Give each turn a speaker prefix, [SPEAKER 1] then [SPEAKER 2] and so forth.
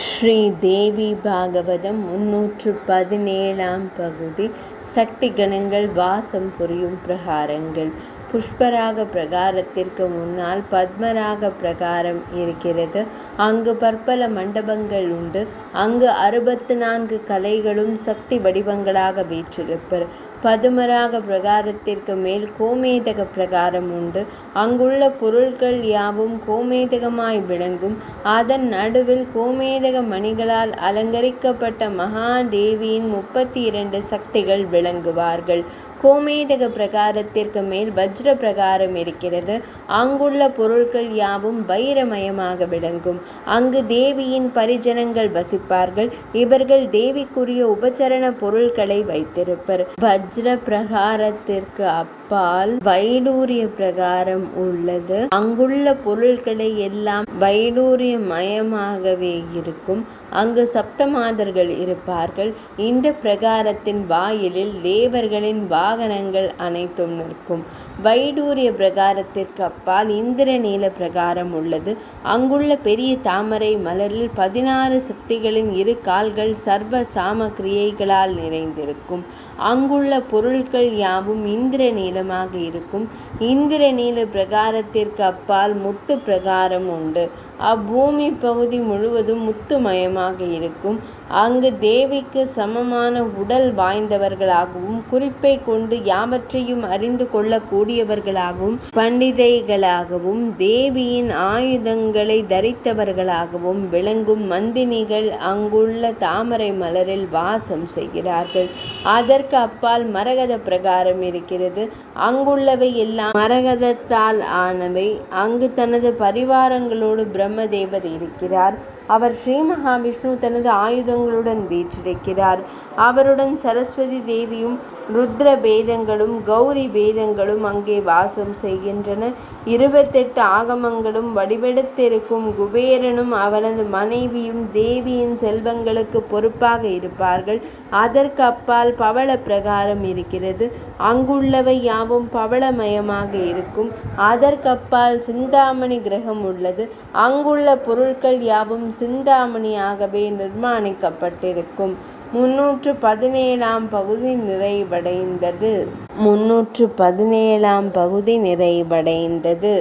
[SPEAKER 1] ஸ்ரீ தேவி பாகவதம் 317 பகுதி. சக்தி கணங்கள் வாசம் புரியும் பிரகாரங்கள். புஷ்பராக பிரகாரத்திற்கு முன்னால் பத்மராக பிரகாரம் இருக்கிறது. அங்கு பற்பல மண்டபங்கள் உண்டு. அங்கு 64 கலைகளும் சக்தி வடிவங்களாக வீற்றிருப்பர். பதுமராக பிரகாரத்திற்கு மேல் கோமேதக பிரகாரம் உண்டு. அங்குள்ள பொருட்கள் யாவும் கோமேதகமாய் விளங்கும். அதன் நடுவில் கோமேதக மணிகளால் அலங்கரிக்கப்பட்ட மகாதேவியின் 32 சக்திகள் விளங்குவார்கள். கோமேதக பிரகாரத்திற்கு மேல் வஜ்ர பிரகாரம் இருக்கிறது. அங்குள்ள பொருட்கள் யாவும் வைரமயமாக விளங்கும். அங்கு தேவியின் பரிஜனங்கள் வசிப்பார்கள். இவர்கள் தேவிக்குரிய உபசரண பொருட்களை வைத்திருப்பர். வஜ்ர பிரகாரத்திற்கு அப்பால் வைடூரிய பிரகாரம் உள்ளது. அங்குள்ள பொருட்களை எல்லாம் வைடூரியமயமாகவே இருக்கும். அங்கு சப்தமாதர்கள் இருப்பார்கள். இந்த பிரகாரத்தின் வாயிலில் தேவர்களின் வாகனங்கள் அனைத்தும் நிற்கும். வைடூரிய பிரகாரத்திற்கு அப்பால் இந்திரநீல பிரகாரம் உள்ளது. அங்குள்ள பெரிய தாமரை மலரில் 16 சக்திகளின் 2 கால்கள் சர்வ சாமக்கிரியைகளால் நிறைந்திருக்கும். அங்குள்ள பொருட்கள் யாவும் இந்திர நீலமாக இருக்கும். இந்திரநீல பிரகாரத்திற்கு அப்பால் முத்து பிரகாரம் உண்டு. அப்பூமி பகுதி முழுவதும் முத்துமயமாக இருக்கும். அங்கு தேவிக்கு சமமான உடல் வாய்ந்தவர்களாகவும் குறிப்பை கொண்டு யாவற்றையும் அறிந்து கொள்ளக்கூடியவர்களாகவும் பண்டிதைகளாகவும் தேவியின் ஆயுதங்களை தரித்தவர்களாகவும் விளங்கும் மந்தினிகள் அங்குள்ள தாமரை மலரில் வாசம் செய்கிறார்கள். அதற்கு அப்பால் மரகத பிரகாரம் இருக்கிறது. அங்குள்ளவை எல்லாம் மரகதத்தால் ஆனவை. அங்கு தனது பரிவாரங்களோடு பிரம்மதேவர் இருக்கிறார். அவர் ஸ்ரீ மகாவிஷ்ணு தனது ஆயுதங்களுடன் வீற்றிருக்கிறார். அவருடன் சரஸ்வதி தேவியும் ருத்ர பேதங்களும் கௌரி பேதங்களும் அங்கே வாசம் செய்கின்றன. 28 ஆகமங்களும் வடிவெடுத்திருக்கும் குபேரனும் அவனது மனைவியும் தேவியின் செல்வங்களுக்கு பொறுப்பாக இருப்பார்கள். அதற்கு அப்பால் பவள பிரகாரம் இருக்கிறது. அங்குள்ளவை யாவும் பவளமயமாக இருக்கும். அதற்கப்பால் சிந்தாமணி கிரகம் உள்ளது. அங்குள்ள பொருட்கள் யாவும் சிந்தாமணியாகவே நிர்மாணிக்கப்பட்டிருக்கும். 317 பகுதி நிறைவடைந்தது.